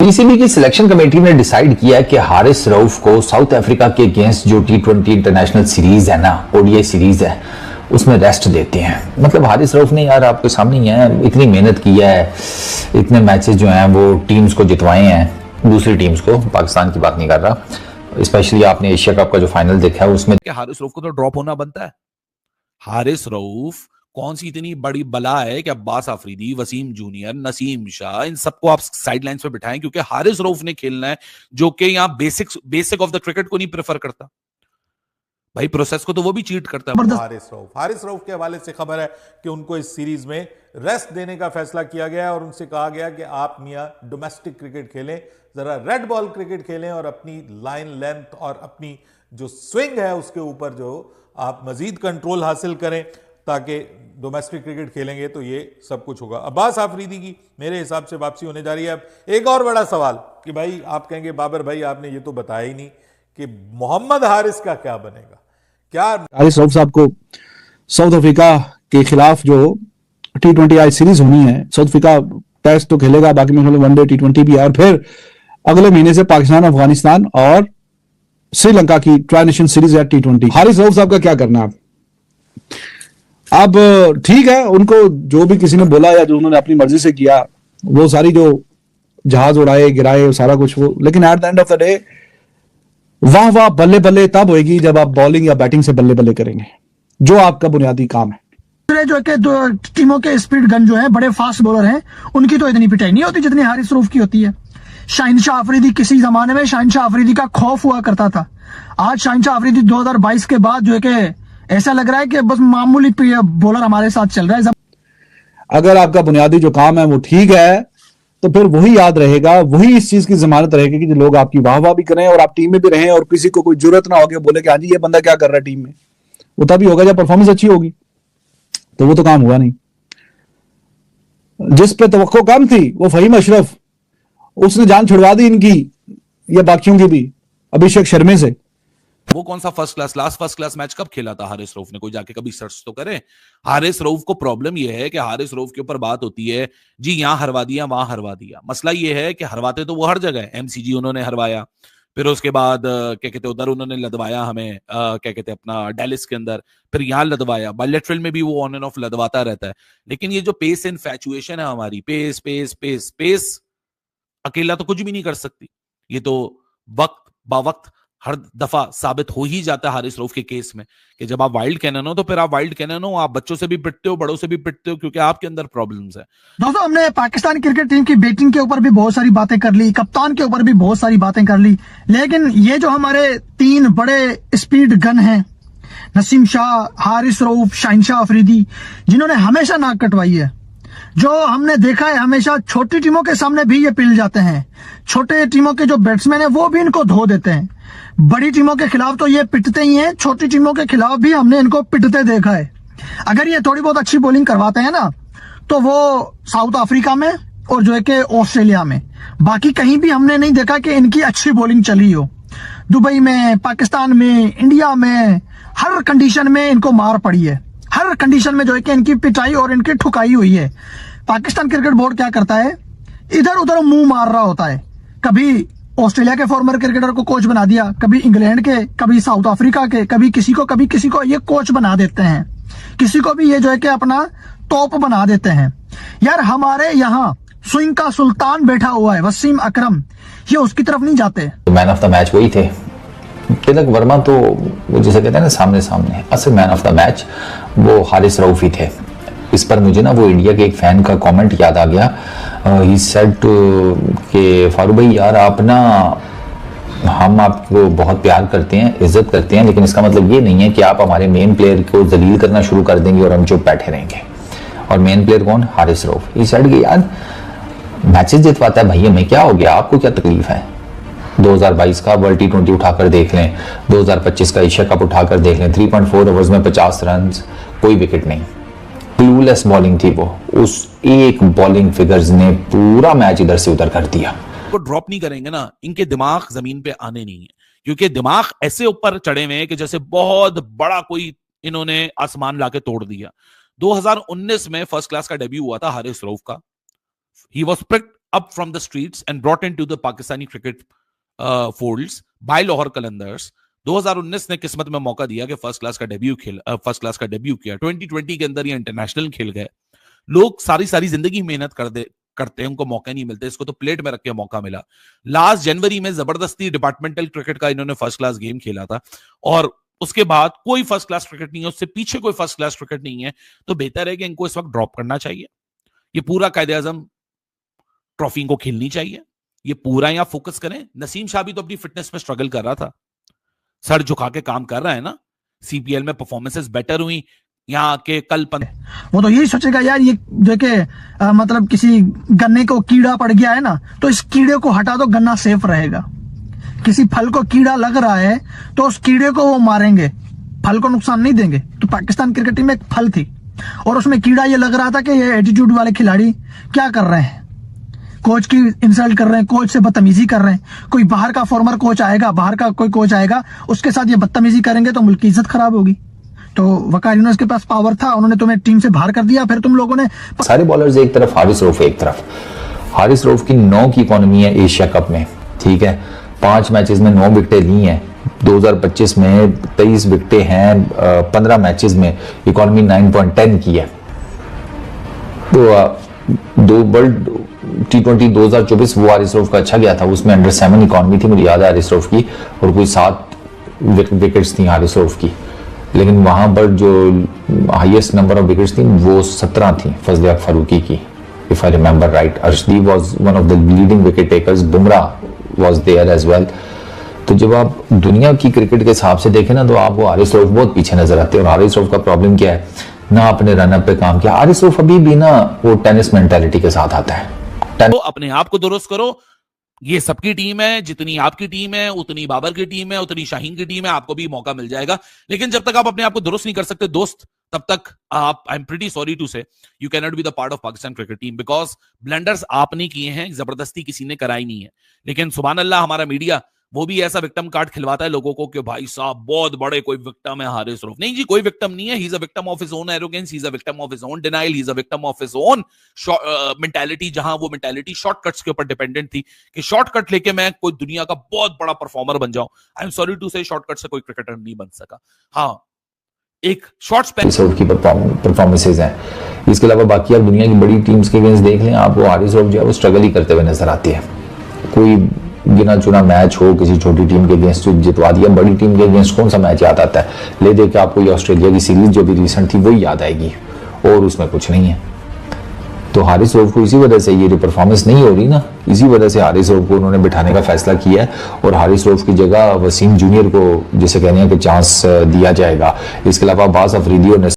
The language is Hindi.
पीसीबी की सिलेक्शन कमेटी ने डिसाइड किया कि हारिस रऊफ को साउथ अफ्रीका के अगेंस्ट जो T20 इंटरनेशनल सीरीज है ना, ओडीआई सीरीज है, उसमें रेस्ट देते हैं। मतलब हारिस रऊफ ने यार आपके सामने ही है, इतनी मेहनत की है, इतने मैचेस जो हैं वो टीम्स को जितवाए हैं, दूसरी टीम्स को, पाकिस्तान की बात नहीं कर रहा। स्पेशली आपने एशिया कप का जो फाइनल देखा है उसमें हारिस रऊफ को तो ड्रॉप होना बनता है। हारिस रऊफ कौन सी इतनी बड़ी बला है कि अब्बास आफरीदी, वसीम जूनियर, नसीम शाह, इन सबको आप साइडलाइंस पे बिठाएं, क्योंकि हारिस रऊफ ने खेलना है, जो कि यहाँ बेसिक ऑफ द क्रिकेट को नहीं प्रेफर करता भाई, प्रोसेस को तो वो भी चीट करता है। हारिस रऊफ के हवाले से खबर है कि उनको इस सीरीज में रेस्ट देने का फैसला किया गया है और उनसे कहा गया कि आप मियां डोमेस्टिक क्रिकेट खेलें, जरा रेड बॉल क्रिकेट खेलें और अपनी लाइन लेंथ और अपनी जो स्विंग है उसके ऊपर जो आप मजीद कंट्रोल हासिल करें, ताकि डोमेस्टिक क्रिकेट खेलेंगे तो ये सब कुछ होगा। अब्बास आफरीदी की मेरे हिसाब से वापसी होने जा रही है। अब एक और बड़ा सवाल कि भाई आप कहेंगे बाबर भाई आपने ये तो बताया ही नहीं कि मोहम्मद हारिस का क्या बनेगा। क्या हारिस रऊफ साहब को साउथ अफ्रीका के खिलाफ जो T20 आई सीरीज होनी है, साउथ अफ्रीका टेस्ट तो खेलेगा, बाकी में वनडे T20 भी है, और फिर अगले महीने से पाकिस्तान, अफगानिस्तान और श्रीलंका की ट्राई नेशन सीरीज है T20। हारिस रऊफ साहब का क्या करना है अब ठीक है, उनको जो भी किसी ने बोला या जो उन्होंने अपनी मर्जी से किया, वो सारी जो जहाज उड़ाए गिराए सारा कुछ वो, लेकिन at the end of the day वाह वाह बल्ले बल्ले तब होगी जब आप बॉलिंग या बैटिंग से बल्ले बल्ले करेंगे, जो आपका बुनियादी काम है। जो कि दो टीमों के स्पीड गन जो है, बड़े फास्ट बॉलर हैं, उनकी तो इतनी पिटाई नहीं होती जितनी हारिस रऊफ की होती है। शाहिनशाह अफरीदी, किसी जमाने में शाहिनशाह अफरीदी का खौफ हुआ करता था, आज शाहिनशाह अफरीदी 2022 के बाद जो है कि ऐसा लग रहा है कि बस मामूली बॉलर हमारे साथ चल रहा है। अगर आपका बुनियादी जो काम है वो ठीक है तो फिर वही याद रहेगा, वही इस चीज की जमानत रहेगी कि लोग आपकी वाह वाह भी करें और आप टीम में भी रहें और किसी को कोई जरूरत ना होगी बोले कि हाँ जी ये बंदा क्या कर रहा है टीम में। वो तभी होगा जब परफॉर्मेंस अच्छी होगी, तो वो तो काम हुआ नहीं। जिस पे तवक्को कम थी वो फहीम अशरफ, उसने जान छुड़वा दी इनकी या बाकियों की भी, अभिषेक शर्मा से। वो कौन सा लास्ट फर्स्ट क्लास मैच कब खेला था हारिस रऊफ ने, कोई जाके कभी सर्च तो करे। हारिस रऊफ को प्रॉब्लम यह है कि हारिस रऊफ के ऊपर बात होती है जी यहां हरवा दिया वहां हरवा दिया। मसला यह है कि हरवाते तो वो हर जगह है, एमसीजी उन्होंने हरवाया, फिर उसके बाद क्या कहते उधर उन्होंने लदवाया हमें, क्या कहते अपना डेलिस के अंदर, फिर यहाँ लदवाया, बायलेटरल में भी वो ऑन एंड ऑफ लदवाता रहता है। लेकिन ये जो पेस इनफैचुएशन है हमारी, पेस पेस पेस पेस अकेला तो कुछ भी नहीं कर सकती, ये तो वक्त बावक्त हर दफा साबित हो ही जाता है हारिस रऊफ के केस में कि जब आप वाइल्ड कैनन हो तो फिर आप वाइल्ड कैनन हो, आप बच्चों से भी पिटते हो, बड़ों से भी पिटते हो, क्योंकि आपके अंदर प्रॉब्लम्स है। दोस्तों हमने पाकिस्तान क्रिकेट टीम की बैटिंग के ऊपर भी बहुत सारी बातें कर ली, कप्तान के ऊपर भी बहुत सारी बातें कर ली, लेकिन ये जो हमारे तीन बड़े स्पीड गन हैं, नसीम शाह, हारिस रऊफ, शाहिनशाह अफरीदी, जिन्होंने हमेशा नाक कटवाई है, जो हमने देखा है हमेशा छोटी टीमों के सामने भी ये पिल जाते हैं, छोटे टीमों के जो बैट्समैन है वो भी इनको धो देते हैं। बड़ी टीमों के खिलाफ तो ये पिटते ही हैं, छोटी टीमों के खिलाफ भी हमने इनको पिटते देखा है। अगर ये थोड़ी बहुत अच्छी बॉलिंग करवाते हैं ना तो वो साउथ अफ्रीका में और जो है कि ऑस्ट्रेलिया में, बाकी कहीं भी हमने नहीं देखा कि इनकी अच्छी बॉलिंग चली हो। दुबई में, पाकिस्तान में, इंडिया में, हर कंडीशन में इनको मार पड़ी है, हर कंडीशन में जो है कि इनकी पिटाई और इनकी ठुकाई हुई है। पाकिस्तान क्रिकेट बोर्ड क्या करता है, इधर उधर मुंह मार रहा होता है, कभी ऑस्ट्रेलिया के फॉर्मर क्रिकेटर को कोच बना दिया, कभी इंग्लैंड के, कभी साउथ अफ्रीका के, कभी किसी को ये कोच बना देते हैं, किसी को भी ये जो है कि अपना टॉप बना देते हैं। यार हमारे यहाँ स्विंग का सुल्तान बैठा हुआ है वसीम अकरम, ये उसकी तरफ नहीं जाते। मैन ऑफ द मैच वही थे, तिलक वर्मा तो वो जिसे कहते हैं ना सामने सामने, असल मैन ऑफ द मैच वो हारिस रऊफ ही थे। इस पर मुझे ना वो इंडिया के एक फैन का कमेंट याद आ गया, ही सेड कि फारूक भाई यार आप ना, हम आपको बहुत प्यार करते हैं, इज्जत करते हैं, लेकिन इसका मतलब ये नहीं है कि आप हमारे मेन प्लेयर को जलील करना शुरू कर देंगे और हम चुप बैठे रहेंगे। और मेन प्लेयर कौन? हारिस रऊफ। ही सेड कि यार मैचेस जितवाता है भाई, हमें क्या हो गया, आपको क्या तकलीफ है। 2022 का वर्ल्ड T20 उठाकर देख लें, 2025 का एशिया कप उठाकर देख लें, 3.4 ओवर्स में 50 रन, कोई विकेट नहीं, क्लूलेस बॉलिंग थी वो। उस एक बॉलिंग फिगर्स ने पूरा मैच इधर से उधर कर दिया। को ड्रॉप नहीं करेंगे ना, इनके दिमाग जमीन पे आने नहीं है, क्योंकि दिमाग ऐसे ऊपर चढ़े हुए हैं कि जैसे बहुत बड़ा कोई इन्होंने आसमान लाके तोड़ दिया। 2019 में फर्स्ट क्लास का डेब्यू हुआ था हारिस रऊफ का, he was picked up from the streets and brought into the Pakistani cricket folds by Lahore Qalandars. 2019 ने किस्मत में मौका दिया कि फर्स्ट क्लास का डेब्यू किया। 2020 के अंदर ये इंटरनेशनल खेल गए। लोग सारी जिंदगी मेहनत करते हैं, उनको मौका नहीं मिलते। इसको तो प्लेट में रख के मौका मिला। लास्ट जनवरी में जबरदस्ती डिपार्टमेंटल क्रिकेट का इन्होंने फर्स्ट क्लास गेम खेला था और उसके बाद कोई फर्स्ट क्लास क्रिकेट नहीं है, उससे पीछे कोई फर्स्ट क्लास क्रिकेट नहीं है। तो बेहतर है कि इनको इस वक्त ड्रॉप करना चाहिए। ये पूरा कायदे आजम ट्रॉफी को खेलनी चाहिए, ये पूरा यहाँ फोकस करें। नसीम शाह भी तो अपनी फिटनेस में स्ट्रगल कर रहा था, सर झुका के काम कर रहा है ना। सीपीएल में परफॉर्मेंसेस बेटर हुई, यहाँ के कल वो तो यही सोचेगा यार ये देखे मतलब किसी गन्ने को कीड़ा पड़ गया है ना, तो इस कीड़े को हटा दो, गन्ना सेफ रहेगा। किसी फल को कीड़ा लग रहा है तो उस कीड़े को वो मारेंगे, फल को नुकसान नहीं देंगे। तो पाकिस्तान क्रिकेट टीम में एक फल थी और उसमें कीड़ा ये लग रहा था कि ये एटीट्यूड वाले खिलाड़ी क्या कर रहे हैं, कोच की इंसल्ट कर रहे हैं, कोच से बदतमीजी कर रहे हैं। कोई बाहर का फॉर्मर कोच आएगा, बाहर का कोई कोच आएगा, उसके साथ ये बदतमीजी करेंगे तो मुल्क की इज्जत खराब होगी। तो वकार यूनुस के पास पावर था, उन्होंने तुम्हें टीम से बाहर कर दिया, फिर तुम लोगों ने सारे बॉलर्स एक तरफ, हारिस रऊफ एक तरफ। हारिस रऊफ की 9 की इकोनॉमी है एशिया कप में, ठीक है, 5 मैचेस में 9 विकेटें ली हैं। 2025 में 23 विकेटें हैं, 15 मैचेस में इकोनॉमी 9.10 की है। तो दो वर्ल्ड T20 2024 वो हारिस रऊफ का अच्छा गया था, उसमें अंडर 7 इकोनॉमी थी, मुझे याद है हारिस रऊफ की, और कोई 7 विकेट्स थी हारिस रऊफ की। लेकिन वहां पर जो हाईएस्ट नंबर ऑफ विकेट्स थी वो 17 थी फजल हक फारूकी की, if I remember right. Arshdeep was one of the leading wicket takers, Bumrah was there as well. तो जब आप दुनिया की क्रिकेट के हिसाब से देखें ना, तो आपको हारिस रऊफ बहुत पीछे नजर आते हैं। और हारिस रऊफ का प्रॉब्लम क्या है, ना अपने रनअप पे काम किया। हारिस रऊफ अभी भी ना वो टेनिस मेंटालिटी के साथ आता है। तो अपने आप को दुरुस्त करो। ये सबकी टीम है, जितनी आपकी टीम है उतनी बाबर की टीम है, उतनी शाहीन की टीम है, आपको भी मौका मिल जाएगा। लेकिन जब तक आप अपने आप को दुरुस्त नहीं कर सकते दोस्त, तब तक आप, I am pretty sorry to say, you can not be the part of Pakistan cricket team, because blunders आपने किए हैं, जबरदस्ती किसी ने कराई नहीं है। लेकिन सुभान अल्लाह, हमारा मीडिया वो भी ऐसा विक्टिम कार्ड खिलवाता है लोगों को कि भाई साहब बहुत बड़े कोई विक्टिम है हारिस रऊफ। नहीं जी, कोई विक्टिम नहीं है। He is a victim of his own arrogance, he is a victim of his own denial, he is a victim of his own mentality, जहां वो मेंटालिटी शॉर्टकट्स के ऊपर डिपेंडेंट थी कि शॉर्टकट लेके मैं कोई दुनिया का बहुत बड़ा परफॉर्मर बन जाऊं। आई एम सॉरी टू से, शॉर्टकट से कोई क्रिकेटर नहीं बन सका। हाँ, एक शॉर्ट स्पेन की परफॉर्मेंसेज हैं। इसके अलावा बाकी आप दुनिया की बड़ी टीम्स के अगेंस्ट देख लें, आपको हारिस रऊफ जो है वो स्ट्रगल ही करते हुए नजर आती है। कोई गिना चुना मैच हो किसी छोटी टीम के अगेंस्ट जितवा दिया, बड़ी टीम के अगेंस्ट कौन सा मैच याद आता है? ले दे के आपको ये ऑस्ट्रेलिया की सीरीज जो भी रिसेंट थी वही याद आएगी, और उसमें कुछ नहीं है। तो हारिस रऊफ को इसी वजह से ये जो परफॉर्मेंस नहीं हो रही ना, इसी वजह से हारिस रऊफ को उन्होंने बिठाने का फैसला किया है, और हारिस रऊफ की जगह वसीम जूनियर को जिसे कहने हैं कि चांस दिया जाएगा। इसके अलावा अब्बास अफरीदी और